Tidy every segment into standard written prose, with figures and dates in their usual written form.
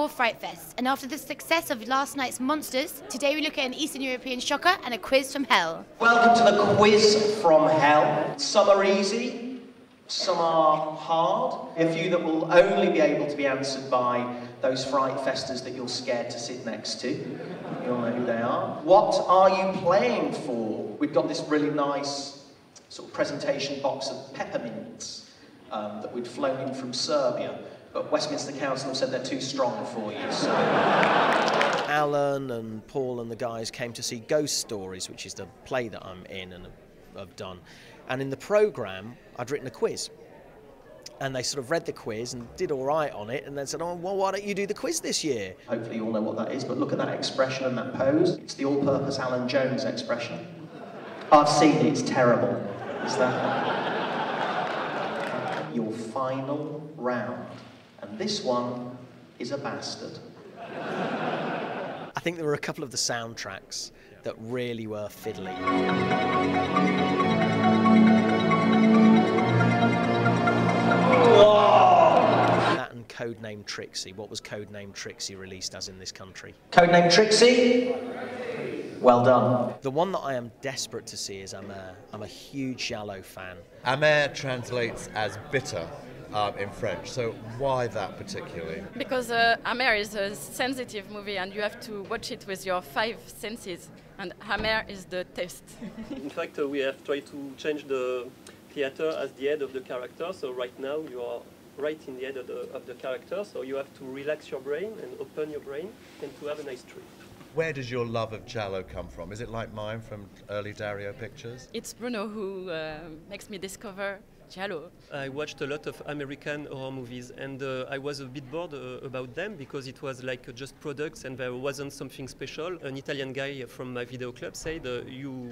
Film4 FrightFest, and after the success of last night's Monsters, today we look at an Eastern European shocker and a quiz from hell. Welcome to the quiz from hell. Some are easy, some are hard. A few that will only be able to be answered by those FrightFesters that you're scared to sit next to. You'll know who they are. What are you playing for? We've got this really nice sort of presentation box of peppermints that we'd flown in from Serbia. But Westminster Council have said they're too strong for you, so... Alan and Paul and the guys came to see Ghost Stories, which is the play that I'm in and have done. And in the programme, I'd written a quiz. And they sort of read the quiz and did all right on it, and then said, oh, well, why don't you do the quiz this year? Hopefully you all know what that is, but look at that expression and that pose. It's the all-purpose Alan Jones expression. I've seen it, it's terrible. Is that your final round? And this one is a bastard. I think there were a couple of the soundtracks that really were fiddly. That and Codename Trixie. What was Codename Trixie released as in this country? Codename Trixie? Well done. The one that I am desperate to see is Amer. I'm a huge Giallo fan. Amer translates as bitter. In French, so why that particularly? Because Amer is a sensitive movie and you have to watch it with your 5 senses, and Amer is the taste. In fact, we have tried to change the theater as the head of the character, so right now you are right in the head of the character, so you have to relax your brain and open your brain and to have a nice trip. Where does your love of Giallo come from? Is it like mine from early Dario pictures? It's Bruno who makes me discover Giallo. I watched a lot of American horror movies, and I was a bit bored about them because it was like just products and there wasn't something special. An Italian guy from my video club said, you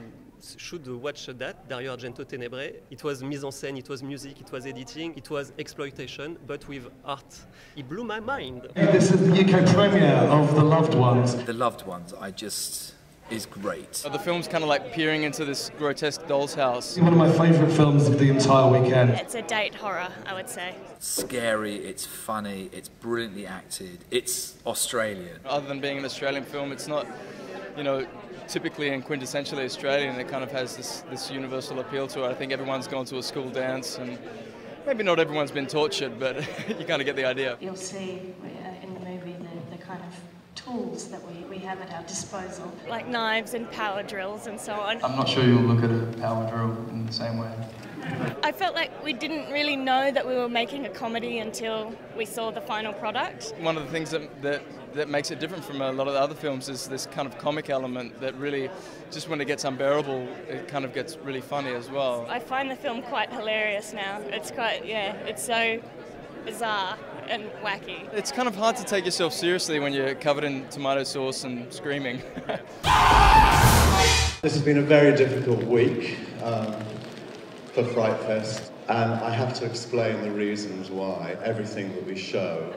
should watch that, Dario Argento Tenebrae. It was mise en scène, it was music, it was editing, it was exploitation, but with art. It blew my mind. This is the UK premiere of The Loved Ones. The Loved Ones, is great. The film's kind of like peering into this grotesque doll's house. One of my favourite films of the entire weekend. It's a date horror, I would say. It's scary, it's funny, it's brilliantly acted, it's Australian. Other than being an Australian film, it's not, you know, typically and quintessentially Australian. It kind of has this universal appeal to it. I think everyone's gone to a school dance, and maybe not everyone's been tortured, but you kind of get the idea. You'll see in the movie the kind of tools that we have at our disposal. Like knives and power drills and so on. I'm not sure you'll look at a power drill in the same way. I felt like we didn't really know that we were making a comedy until we saw the final product. One of the things that makes it different from a lot of the other films is this kind of comic element that really, just when it gets unbearable, it kind of gets really funny as well. I find the film quite hilarious now. It's quite, it's so bizarre and wacky. It's kind of hard to take yourself seriously when you're covered in tomato sauce and screaming. This has been a very difficult week for FrightFest, and I have to explain the reasons why. Everything that we show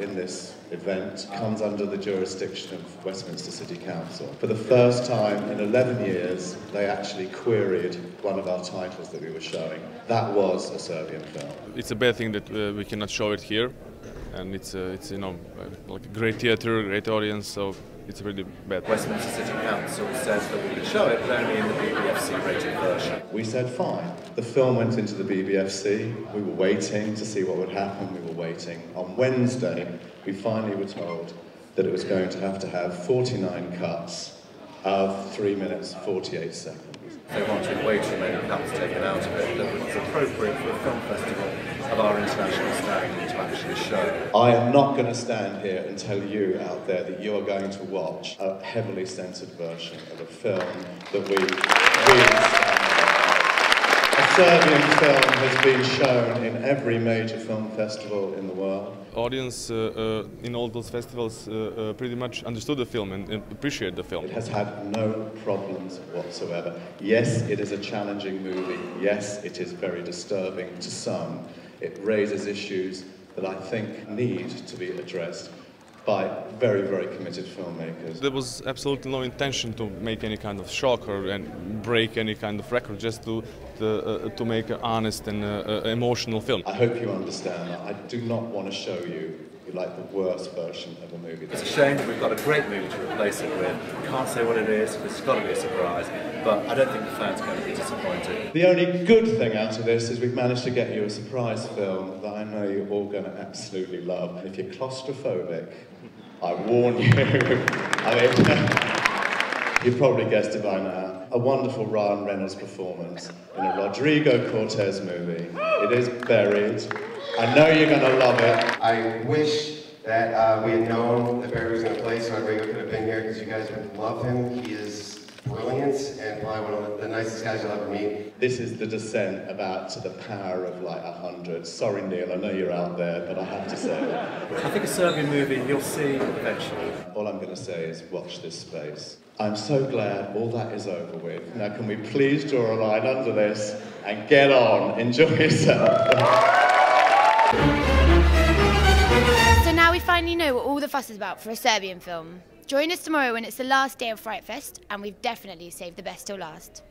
in this event comes under the jurisdiction of Westminster City Council. For the first time in 11 years, they actually queried one of our titles that we were showing. That was A Serbian Film. It's a bad thing that we cannot show it here, and it's you know, like a great theatre, great audience, so it's really bad. Westminster City Council says that we could show it, but only in the BBFC rated version. We said fine. The film went into the BBFC. We were waiting to see what would happen. We were waiting. On Wednesday, we finally were told that it was going to have 49 cuts of 3 minutes 48 seconds. They wanted way too many cuts taken out of it that was appropriate for a film festival of our international standing to actually show. I am not going to stand here and tell you out there that you are going to watch a heavily censored version of a film that we stand. A Serbian film has been shown in every major film festival in the world. Audience in all those festivals pretty much understood the film and appreciated the film. It has had no problems whatsoever. Yes, it is a challenging movie. Yes, it is very disturbing to some. It raises issues that I think need to be addressed by very, very committed filmmakers. There was absolutely no intention to make any kind of shock or and break any kind of record, just to make an honest and emotional film. I hope you understand that I do not want to show you You like the worst version of a movie. It's a shame that we've got a great movie to replace it with. We can't say what it is, because it's got to be a surprise, but I don't think the fans are going to be disappointed. The only good thing out of this is we've managed to get you a surprise film that I know you're all going to absolutely love. And if you're claustrophobic, I warn you. I mean, you've probably guessed it by now. A wonderful Ryan Reynolds performance in a Rodrigo Cortez movie. It is Buried. I know you're going to love it. I wish that we had known that Barry was going to play, so Rodrigo could have been here, because you guys would love him. He is brilliant and probably one of the nicest guys you'll ever meet. This is the descent about to the power of like 100. Sorry, Neil, I know you're out there, but I have to say it. I think a Serbian movie you'll see eventually. All I'm going to say is watch this space. I'm so glad all that is over with. Now can we please draw a line under this and get on, enjoy yourself. So now we finally know what all the fuss is about for a Serbian film. Join us tomorrow when it's the last day of FrightFest, and we've definitely saved the best till last.